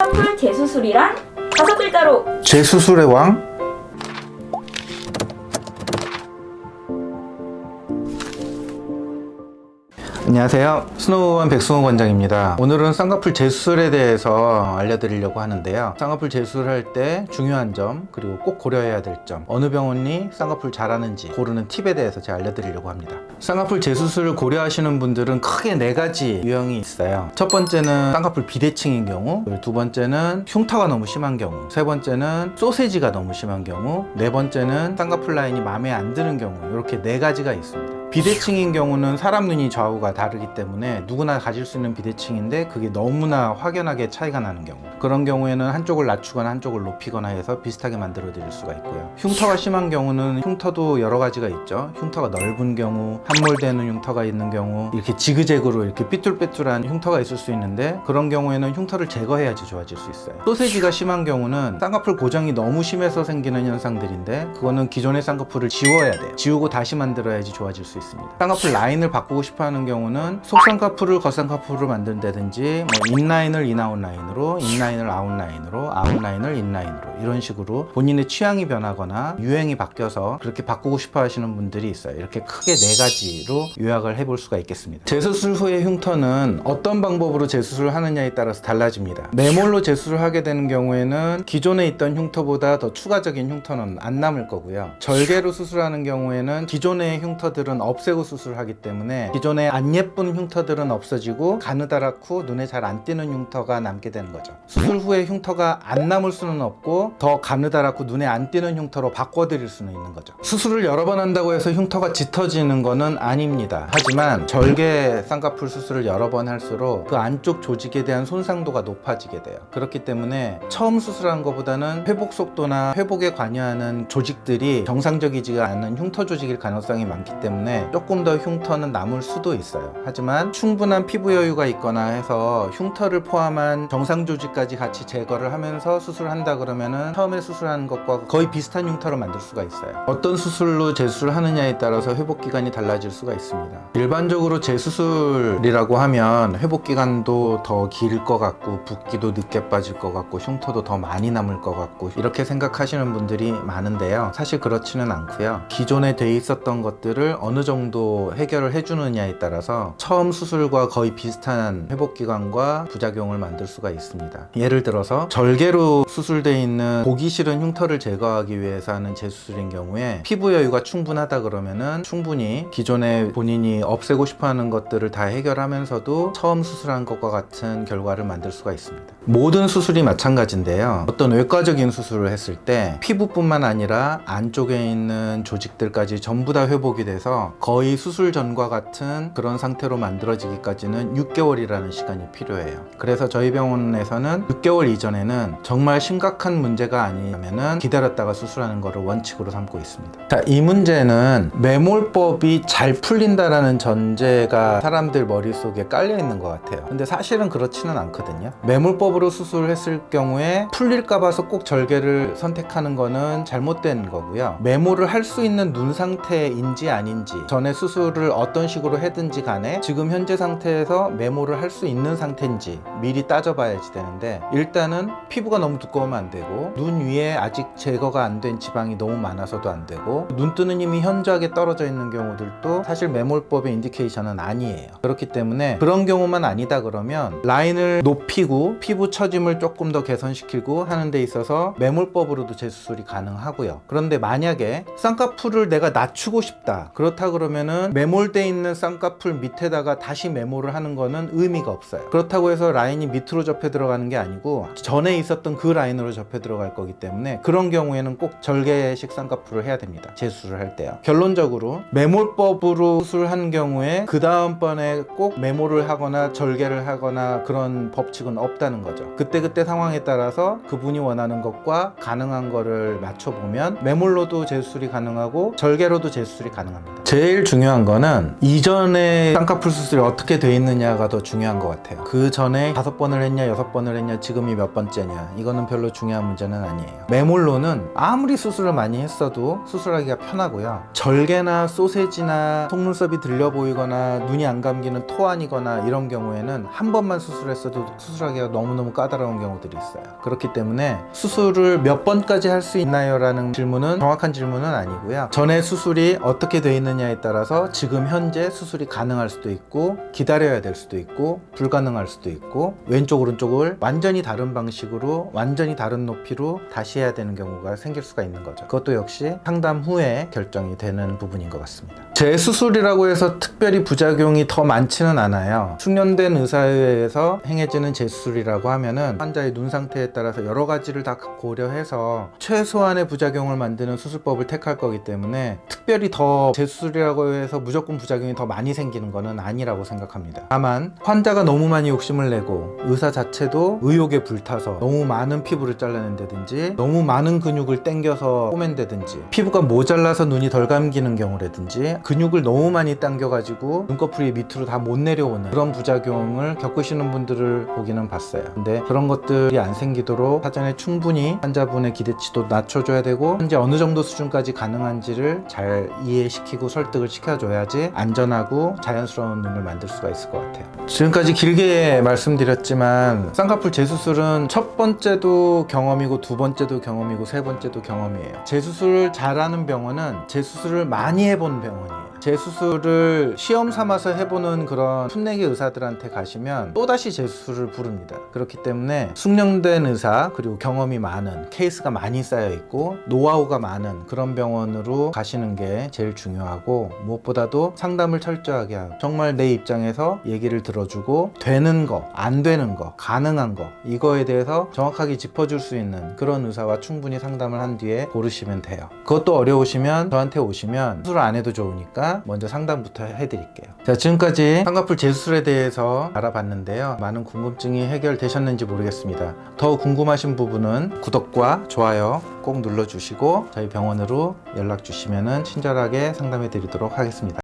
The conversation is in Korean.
쌍꺼풀 재수술이란 5글자로 재수술의 왕? 안녕하세요. 스노우원 백승호 원장입니다. 오늘은 쌍꺼풀 재수술에 대해서 알려드리려고 하는데요. 쌍꺼풀 재수술할 때 중요한 점, 그리고 꼭 고려해야 될 점, 어느 병원이 쌍꺼풀 잘하는지 고르는 팁에 대해서 제가 알려드리려고 합니다. 쌍꺼풀 재수술을 고려하시는 분들은 크게 4가지 유형이 있어요. 첫 번째는 쌍꺼풀 비대칭인 경우, 두 번째는 흉터가 너무 심한 경우, 세 번째는 소세지가 너무 심한 경우, 네 번째는 쌍꺼풀 라인이 마음에 안 드는 경우, 이렇게 4가지가 있습니다. 비대칭인 경우는 사람 눈이 좌우가 다르기 때문에 누구나 가질 수 있는 비대칭인데 그게 너무나 확연하게 차이가 나는 경우, 그런 경우에는 한쪽을 낮추거나 한쪽을 높이거나 해서 비슷하게 만들어 드릴 수가 있고요. 흉터가 심한 경우는 흉터도 여러 가지가 있죠. 흉터가 넓은 경우, 함몰되는 흉터가 있는 경우, 이렇게 지그재그로 이렇게 삐뚤빼뚤한 흉터가 있을 수 있는데 그런 경우에는 흉터를 제거해야지 좋아질 수 있어요. 소세지가 심한 경우는 쌍꺼풀 고정이 너무 심해서 생기는 현상들인데 그거는 기존의 쌍꺼풀을 지워야 돼요. 지우고 다시 만들어야지 좋아질 수 있습니다. 쌍꺼풀 라인을 바꾸고 싶어 하는 경우는 속쌍꺼풀을 겉쌍꺼풀로 만든다든지, 인라인을 인아웃라인으로, 인라인을 아웃라인으로, 아웃라인을 인라인으로, 이런 식으로 본인의 취향이 변하거나 유행이 바뀌어서 그렇게 바꾸고 싶어 하시는 분들이 있어요. 이렇게 크게 4가지로 요약을 해볼 수가 있겠습니다. 재수술 후의 흉터는 어떤 방법으로 재수술을 하느냐에 따라서 달라집니다. 매몰로 재수술을 하게 되는 경우에는 기존에 있던 흉터보다 더 추가적인 흉터는 안 남을 거고요. 절개로 수술하는 경우에는 기존의 흉터들은 없애고 수술하기 때문에 기존에 안 예쁜 흉터들은 없어지고 가느다랗고 눈에 잘 안 띄는 흉터가 남게 되는 거죠. 수술 후에 흉터가 안 남을 수는 없고 더 가느다랗고 눈에 안 띄는 흉터로 바꿔드릴 수는 있는 거죠. 수술을 여러 번 한다고 해서 흉터가 짙어지는 거는 아닙니다. 하지만 절개 쌍꺼풀 수술을 여러 번 할수록 그 안쪽 조직에 대한 손상도가 높아지게 돼요. 그렇기 때문에 처음 수술한 것보다는 회복 속도나 회복에 관여하는 조직들이 정상적이지가 않은 흉터 조직일 가능성이 많기 때문에 조금 더 흉터는 남을 수도 있어요. 하지만 충분한 피부 여유가 있거나 해서 흉터를 포함한 정상 조직까지 같이 제거를 하면서 수술한다 그러면은 처음에 수술하는 것과 거의 비슷한 흉터를 만들 수가 있어요. 어떤 수술로 재수술을 하느냐에 따라서 회복 기간이 달라질 수가 있습니다. 일반적으로 재수술이라고 하면 회복 기간도 더 길 것 같고 붓기도 늦게 빠질 것 같고 흉터도 더 많이 남을 것 같고 이렇게 생각하시는 분들이 많은데요. 사실 그렇지는 않고요. 기존에 돼 있었던 것들을 어느 정도 해결을 해주느냐에 따라서 처음 수술과 거의 비슷한 회복기간과 부작용을 만들 수가 있습니다. 예를 들어서 절개로 수술되어 있는 보기 싫은 흉터를 제거하기 위해서 하는 재수술인 경우에 피부 여유가 충분하다 그러면은 충분히 기존에 본인이 없애고 싶어하는 것들을 다 해결하면서도 처음 수술한 것과 같은 결과를 만들 수가 있습니다. 모든 수술이 마찬가지인데요. 어떤 외과적인 수술을 했을 때 피부뿐만 아니라 안쪽에 있는 조직들까지 전부 다 회복이 돼서 거의 수술 전과 같은 그런 상태로 만들어지기까지는 6개월이라는 시간이 필요해요. 그래서 저희 병원에서는 6개월 이전에는 정말 심각한 문제가 아니면은 기다렸다가 수술하는 것을 원칙으로 삼고 있습니다. 자, 이 문제는 매몰법이 잘 풀린다라는 전제가 사람들 머릿속에 깔려 있는 것 같아요. 근데 사실은 그렇지는 않거든요. 매몰법으로 수술을 했을 경우에 풀릴까 봐서 꼭 절개를 선택하는 거는 잘못된 거고요. 매몰을 할 수 있는 눈 상태인지 아닌지, 전에 수술을 어떤 식으로 했든지 간에 지금 현재 상태에서 매몰을 할 수 있는 상태인지 미리 따져봐야지 되는데, 일단은 피부가 너무 두꺼우면 안 되고 눈 위에 아직 제거가 안 된 지방이 너무 많아서도 안 되고 눈 뜨는 힘이 현저하게 떨어져 있는 경우들도 사실 매몰법의 인디케이션은 아니에요. 그렇기 때문에 그런 경우만 아니다 그러면 라인을 높이고 피부 처짐을 조금 더 개선시키고 하는 데 있어서 매몰법으로도 재수술이 가능하고요. 그런데 만약에 쌍꺼풀을 내가 낮추고 싶다, 그렇다 그러면은 매몰돼 있는 쌍꺼풀 밑에다가 다시 매몰을 하는 거는 의미가 없어요. 그렇다고 해서 라인이 밑으로 접혀 들어가는 게 아니고 전에 있었던 그 라인으로 접혀 들어갈 거기 때문에 그런 경우에는 꼭 절개식 쌍꺼풀을 해야 됩니다. 재수술을 할 때요. 결론적으로 매몰법으로 수술한 경우에 그 다음번에 꼭 매몰을 하거나 절개를 하거나 그런 법칙은 없다는 거죠. 그때그때 상황에 따라서 그분이 원하는 것과 가능한 거를 맞춰보면 매몰로도 재수술이 가능하고 절개로도 재수술이 가능합니다. 제일 중요한 거는 이전에 쌍꺼풀 수술이 어떻게 돼 있느냐가 더 중요한 것 같아요. 그 전에 5번을 했냐 6번을 했냐 지금이 몇 번째냐 이거는 별로 중요한 문제는 아니에요. 매몰로는 아무리 수술을 많이 했어도 수술하기가 편하고요. 절개나 소세지나 속눈썹이 들려 보이거나 눈이 안 감기는 토안이거나 이런 경우에는 한 번만 수술했어도 수술하기가 너무너무 까다로운 경우들이 있어요. 그렇기 때문에 수술을 몇 번까지 할 수 있나요? 라는 질문은 정확한 질문은 아니고요. 전에 수술이 어떻게 돼 있느냐에 따라서 지금 현재 수술이 가능할 수도 있고 기다려야 될 수도 있고 불가능할 수도 있고 왼쪽 오른쪽을 완전히 다른 방식으로 완전히 다른 높이로 다시 해야 되는 경우가 생길 수가 있는 거죠. 그것도 역시 상담 후에 결정이 되는 부분인 것 같습니다. 재수술이라고 해서 특별히 부작용이 더 많지는 않아요. 숙련된 의사에 의해서 행해지는 재수술이라고 하면은 환자의 눈 상태에 따라서 여러 가지를 다 고려해서 최소한의 부작용을 만드는 수술법을 택할 거기 때문에 특별히 더 재수술이라고 해서 무조건 부작용이 더 많이 생기는 거는 아니라고 생각합니다. 다만 환자가 너무 많이 욕심을 내고 의사 자체도 의욕에 불타서 너무 많은 피부를 잘라낸다든지 너무 많은 근육을 당겨서 꼬맨다든지 피부가 모자라서 눈이 덜 감기는 경우라든지 근육을 너무 많이 당겨가지고 눈꺼풀이 밑으로 다 못 내려오는 그런 부작용을 겪으시는 분들을 보기는 봤어요. 근데 그런 것들이 안 생기도록 사전에 충분히 환자분의 기대치도 낮춰줘야 되고 현재 어느 정도 수준까지 가능한지를 잘 이해시키고 설득을 시켜줘야지 안전하고 자연스러운 눈을 만들 수가 있을 것 같아요. 지금까지 길게 말씀드렸지만 쌍꺼풀 재수술은 첫 번째도 경험이고 두 번째도 경험이고 세 번째도 경험이에요. 재수술을 잘하는 병원은 재수술을 많이 해본 병원이에요. 재수술을 시험 삼아서 해보는 그런 풋내기 의사들한테 가시면 또다시 재수술을 부릅니다. 그렇기 때문에 숙련된 의사 그리고 경험이 많은 케이스가 많이 쌓여있고 노하우가 많은 그런 병원으로 가시는 게 제일 중요하고 무엇보다도 상담을 철저하게 하고 정말 내 입장에서 얘기를 들어주고 되는 거, 안 되는 거, 가능한 거 이거에 대해서 정확하게 짚어줄 수 있는 그런 의사와 충분히 상담을 한 뒤에 고르시면 돼요. 그것도 어려우시면 저한테 오시면 수술 안 해도 좋으니까 먼저 상담부터 해드릴게요. 자, 지금까지 쌍꺼풀 재수술에 대해서 알아봤는데요. 많은 궁금증이 해결되셨는지 모르겠습니다. 더 궁금하신 부분은 구독과 좋아요 꼭 눌러주시고 저희 병원으로 연락 주시면 친절하게 상담해 드리도록 하겠습니다.